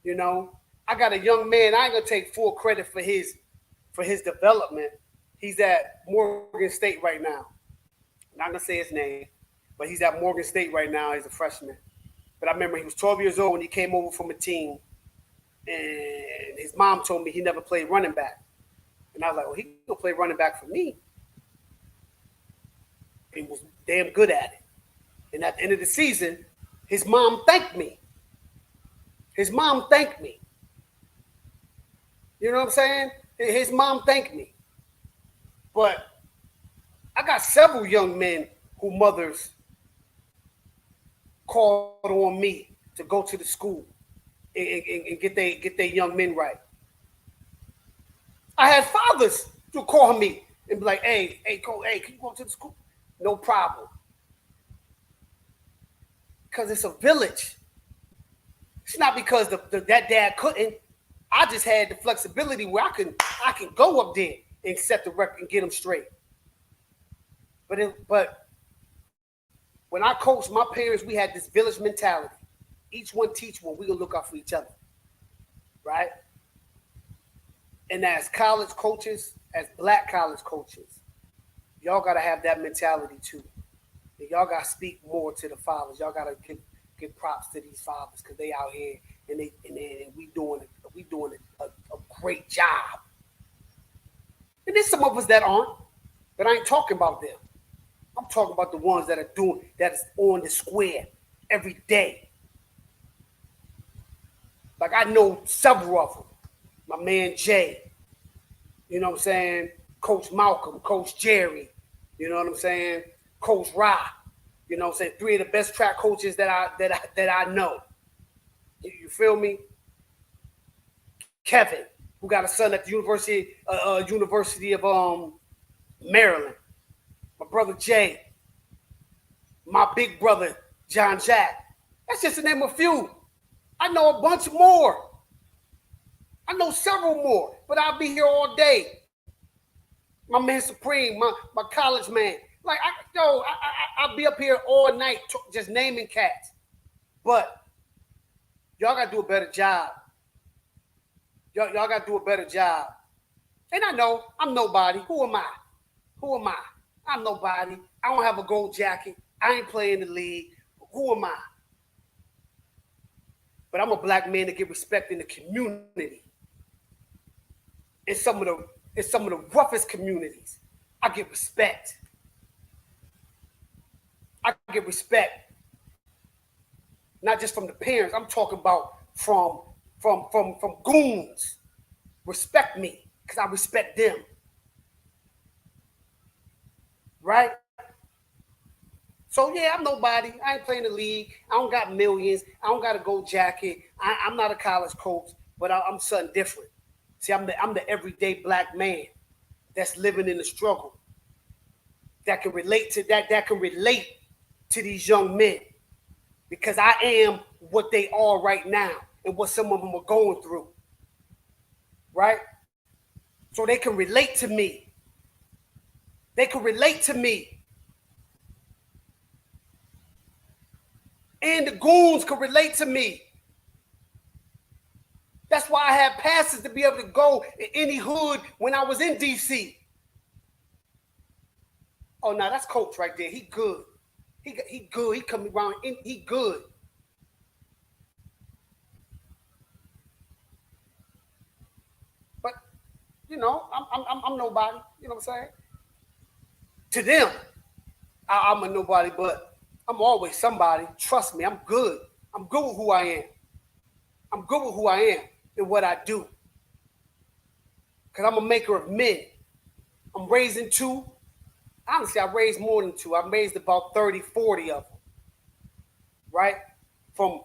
You know, I got a young man. I ain't gonna take full credit for his development. He's at Morgan State right now. I'm not gonna say his name, but he's at Morgan State right now. He's a freshman. But I remember he was 12 years old when he came over from a team, and his mom told me he never played running back. And I was like, well, he gonna play running back for me. He was damn good at it. And at the end of the season, his mom thanked me. His mom thanked me. You know what I'm saying? His mom thanked me. But I got several young men who mothers called on me to go to the school and get their young men right. I had fathers to call me and be like, hey, can you go to the school? No problem. Because it's a village. It's not because that dad couldn't. I just had the flexibility where I can go up there and set the record and get them straight. But when I coached my parents, we had this village mentality. Each one teach one. We gonna look out for each other, right? And as college coaches, as black college coaches, y'all gotta have that mentality too. And y'all gotta speak more to the fathers. Y'all gotta give props to these fathers because they out here and we doing a great job. And there's some of us that aren't, but I ain't talking about them. I'm talking about the ones that are doing that's on the square every day. Like I know several of them. My man Jay, you know what I'm saying? Coach Malcolm, Coach Jerry, you know what I'm saying? Coach Ra, you know what I'm saying? 3 of the best track coaches that I know. You feel me? Kevin, who got a son at the University of Maryland. My brother Jay, my big brother John Jack. That's just to name a few. I know a bunch more. I know several more, but I'll be here all day. My man Supreme, my college man. Like, I'll be up here all night just naming cats. But y'all got to do a better job. Y'all got to do a better job. And I know I'm nobody. Who am I? I'm nobody. I don't have a gold jacket. I ain't playing the league. Who am I? But I'm a black man that get respect in the community. In some of the roughest communities, I get respect. I get respect. Not just from the parents. I'm talking about from goons. Respect me because I respect them. Right? So, yeah, I'm nobody. I ain't playing the league. I don't got millions. I don't got a gold jacket. I'm not a college coach, but I'm something different. See, I'm the everyday black man that's living in the struggle, that can relate to these young men because I am what they are right now and what some of them are going through, right? So they can relate to me. They could relate to me. And the goons could relate to me. That's why I had passes to be able to go in any hood when I was in D.C. Oh, no, that's Coach right there. He good. He good. He coming around. He good. But, you know, I'm nobody. You know what I'm saying? To them, I'm a nobody, but I'm always somebody. Trust me, I'm good. I'm good with who I am. I'm good with who I am and what I do. Because I'm a maker of men. I'm raising two. Honestly, I raised more than two. I raised about 30, 40 of them. Right? From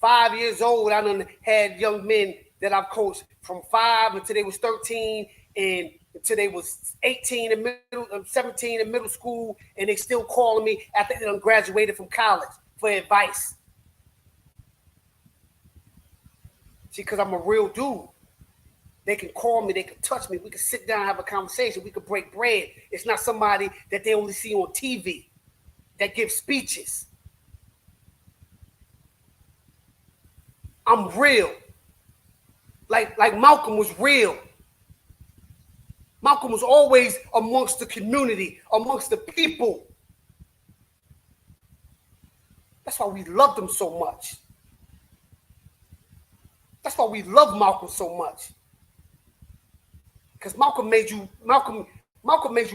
5 years old, I done had young men that I've coached from 5 until they was 13 and until they was 18 and 17 in middle school, and they still calling me after they done graduated from college for advice. See, because I'm a real dude. They can call me, they can touch me, we can sit down and have a conversation, we can break bread. It's not somebody that they only see on TV that gives speeches. I'm real. Like Malcolm was real. Malcolm was always amongst the community, amongst the people. That's why we loved him so much. That's why we love Malcolm so much. Because Malcolm made you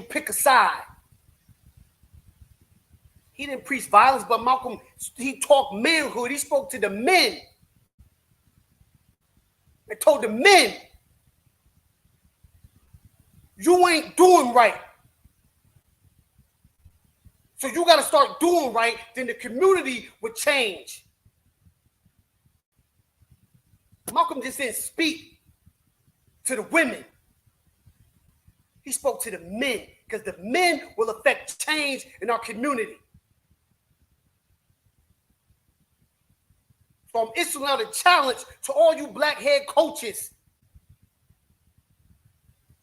pick a side. He didn't preach violence, but Malcolm, he talked manhood. He spoke to the men. And told the men, you ain't doing right. So you got to start doing right, then the community would change. Malcolm just didn't speak to the women. He spoke to the men, because the men will affect change in our community. So I'm issuing out a challenge to all you black head coaches.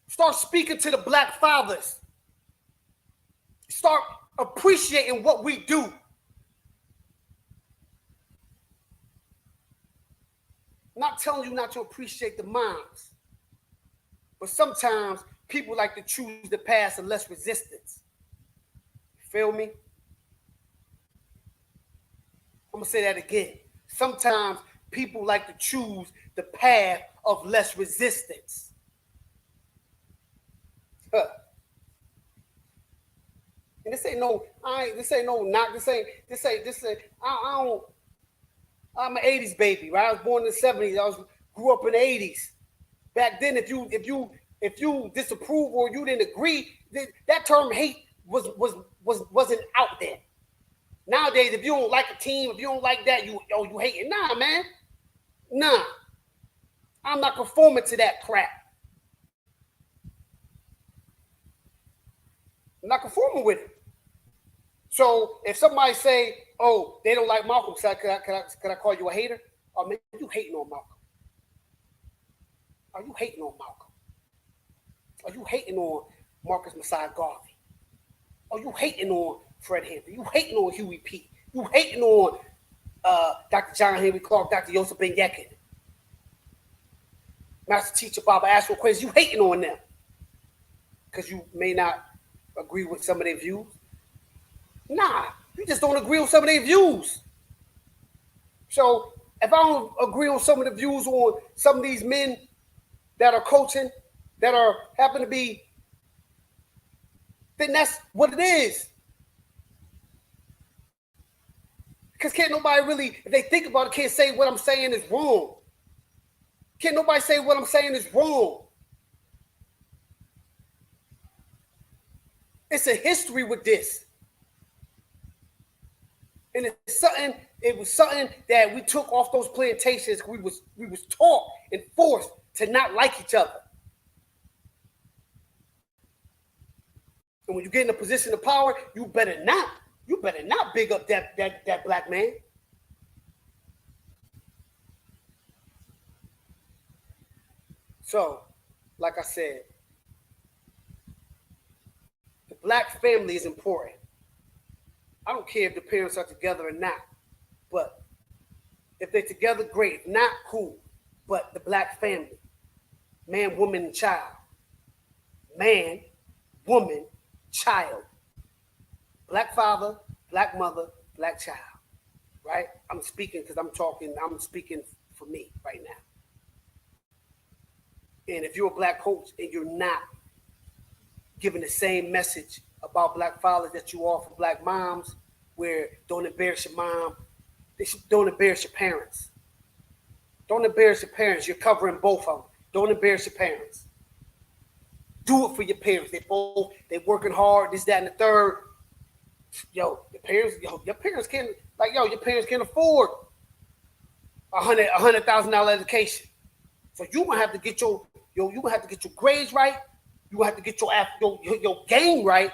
Start speaking to the black fathers. Start appreciating what we do. I'm not telling you not to appreciate the moms, but sometimes people like to choose the path of less resistance. Feel me? I'm going to say that again. Sometimes people like to choose the path of less resistance. And this ain't no knock. I don't. I'm an 80s baby, right? I was born in the 70s. Grew up in the 80s. Back then, if you disapprove or you didn't agree, that term hate wasn't out there. Nowadays, if you don't like a team, if you don't like that, you hating. Nah, man. Nah. I'm not conforming to that crap. I'm not conforming with it. So if somebody say, oh, they don't like Malcolm, so could I call you a hater? Or maybe you hating on Malcolm. Are you hating on Malcolm? Are you hating on Marcus Messiah Garvey? Are you hating on Fred Hampton? You hating on Huey P? You hating on Dr. John Henry Clark, Dr. Yosef Ben Yekin, Master Teacher Baba Ashwell Quincy? You hating on them because you may not agree with some of their views? Nah, you just don't agree with some of their views. So if I don't agree on some of the views on some of these men that are coaching, that are happen to be, then that's what it is. Because can't nobody really, if they think about it, can't say what I'm saying is wrong. Can't nobody say what I'm saying is wrong. It's a history with this. And it was something that we took off those plantations. We was taught and forced to not like each other. And when you get in a position of power, you better not big up that black man. So, like I said, black family is important. I don't care if the parents are together or not, but if they're together, great. If not, cool. But the black family, man, woman, and child. Man, woman, child. Black father, black mother, black child. Right? I'm speaking because I'm speaking for me right now. And if you're a black coach and you're not giving the same message about black fathers that you are for black moms, where don't embarrass your mom, don't embarrass your parents. Don't embarrass your parents. You're covering both of them. Don't embarrass your parents. Do it for your parents. They working hard, this, that, and the third. Your parents can't, your parents can't afford $100,000 education. So you gonna have to get your grades right. You gonna have to get your game right.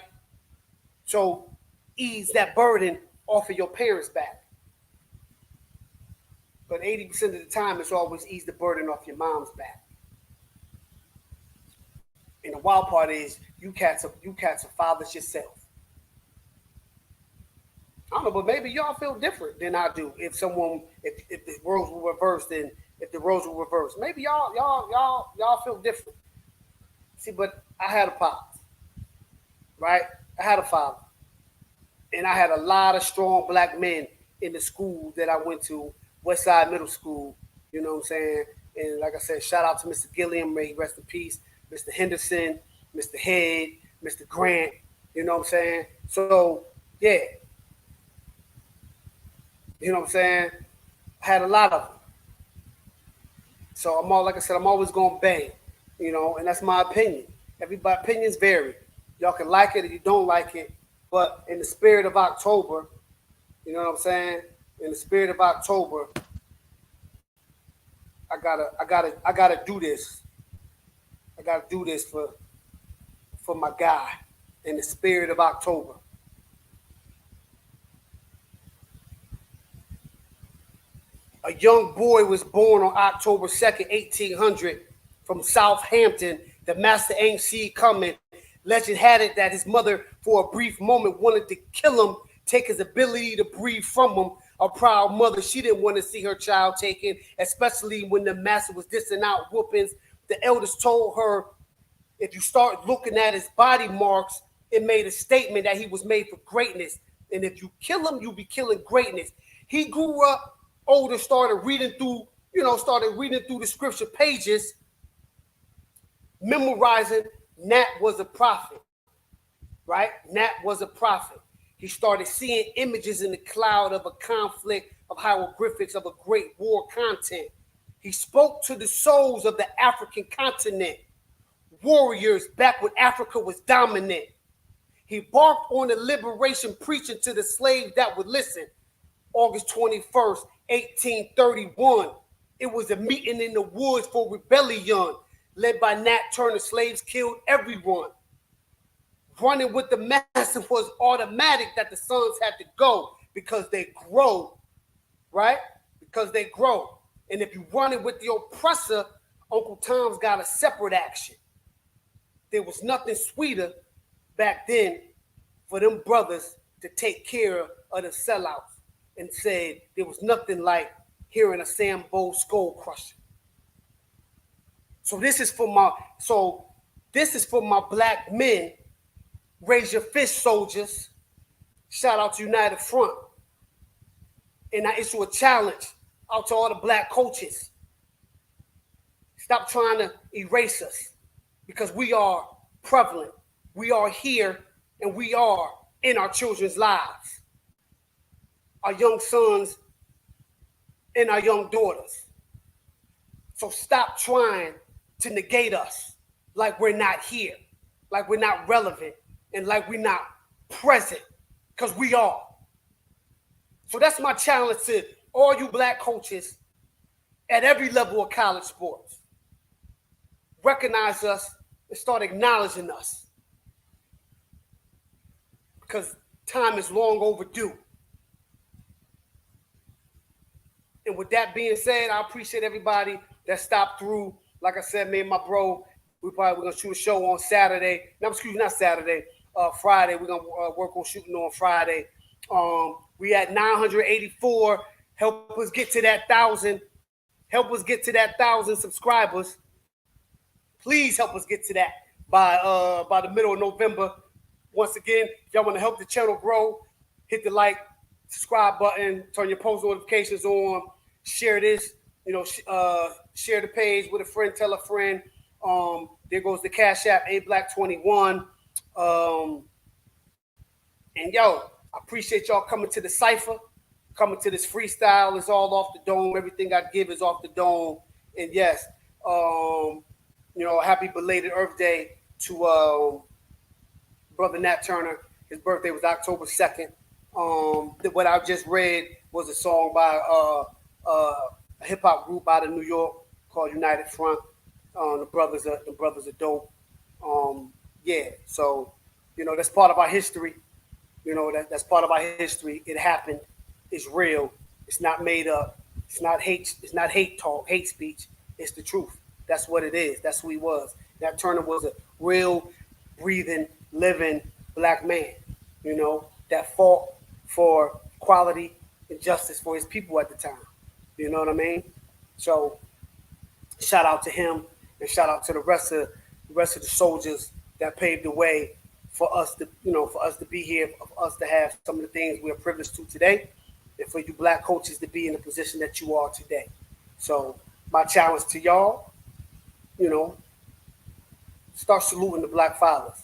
So ease that burden off of your parents' back. But 80% of the time, it's always ease the burden off your mom's back. And the wild part is you cats are fathers yourself. I don't know, but maybe y'all feel different than I do. If the roles were reversed, maybe y'all feel different. See, but I had a pop, right? I had a father, and I had a lot of strong black men in the school that I went to, Westside Middle School. You know what I'm saying? And like I said, shout out to Mr. Gilliam, may he rest in peace, Mr. Henderson, Mr. Head, Mr. Grant. You know what I'm saying? So yeah. You know what I'm saying? I had a lot of them. So I'm always going to bang, and that's my opinion. Everybody's opinions vary. Y'all can like it or you don't like it, but in the spirit of October, you know what I'm saying? In the spirit of October, I gotta do this. I gotta do this for my guy in the spirit of October. A young boy was born on October 2nd, 1800 from Southampton. The master ain't see coming. Legend had it that his mother, for a brief moment, wanted to kill him, take his ability to breathe from him. A proud mother, she didn't want to see her child taken, especially when the master was dishing out whoopings. The elders told her, if you start looking at his body marks, it made a statement that he was made for greatness. And if you kill him, you'll be killing greatness. He grew up older, started reading through the scripture pages, memorizing Nat was a prophet, right? Nat was a prophet. He started seeing images in the cloud of a conflict, of hieroglyphics of a great war content. He spoke to the souls of the African continent, warriors back when Africa was dominant. He barked on the liberation, preaching to the slaves that would listen. August 21st, 1831. It was a meeting in the woods for rebellion, led by Nat Turner. Slaves killed everyone. Running with the master was automatic that the sons had to go because they grow, right? Because they grow. And if you running with the oppressor, Uncle Tom's got a separate action. There was nothing sweeter back then for them brothers to take care of the sellouts, and said there was nothing like hearing a Sambo skull crusher. So this is for my black men. Raise your fist, soldiers. Shout out to United Front. And I issue a challenge out to all the black coaches. Stop trying to erase us, because we are prevalent. We are here, and we are in our children's lives, our young sons and our young daughters. So stop trying to negate us like we're not here, like we're not relevant, and like we're not present, because we are. So that's my challenge to all you black coaches at every level of college sports. Recognize us and start acknowledging us, because time is long overdue. And with that being said, I appreciate everybody that stopped through. Like I said, me and my bro, we're going to shoot a show on Saturday. No, excuse me, not Saturday. Friday. We're gonna work on shooting on Friday. We at 984. Help us get to that 1,000. Help us get to that 1,000 subscribers. Please help us get to that by the middle of November. Once again, if y'all want to help the channel grow, hit the like, subscribe button, turn your post notifications on, share this, share the page with a friend, tell a friend. There goes the Cash App, Ablakk21. And yo, I appreciate y'all coming to the Cypher, coming to this freestyle. It's all off the dome. Everything I give is off the dome. And yes, happy belated Earth Day to Brother Nat Turner. His birthday was October 2nd. What I just read was a song by a hip hop group out of New York called United Front. The brothers are dope. So that's part of our history. That's part of our history. It happened. It's real. It's not made up. It's not hate. It's not hate talk, hate speech. It's the truth. That's what it is. That's who he was. Nat Turner was a real, breathing, living black man. That fought for equality and justice for his people at the time. You know what I mean? So, shout out to him and shout out to the rest of the soldiers that paved the way for us to be here, for us to have some of the things we're privileged to today, and for you black coaches to be in the position that you are today. So my challenge to y'all, start saluting the black fathers.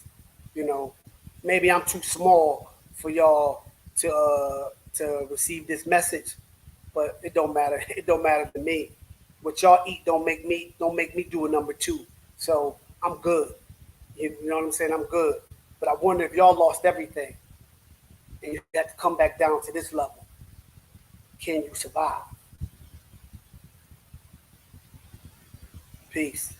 Maybe I'm too small for y'all to receive this message, but it don't matter. It don't matter to me. What y'all eat don't make me do a number two. So I'm good. You know what I'm saying? I'm good. But I wonder if y'all lost everything and you had to come back down to this level. Can you survive? Peace.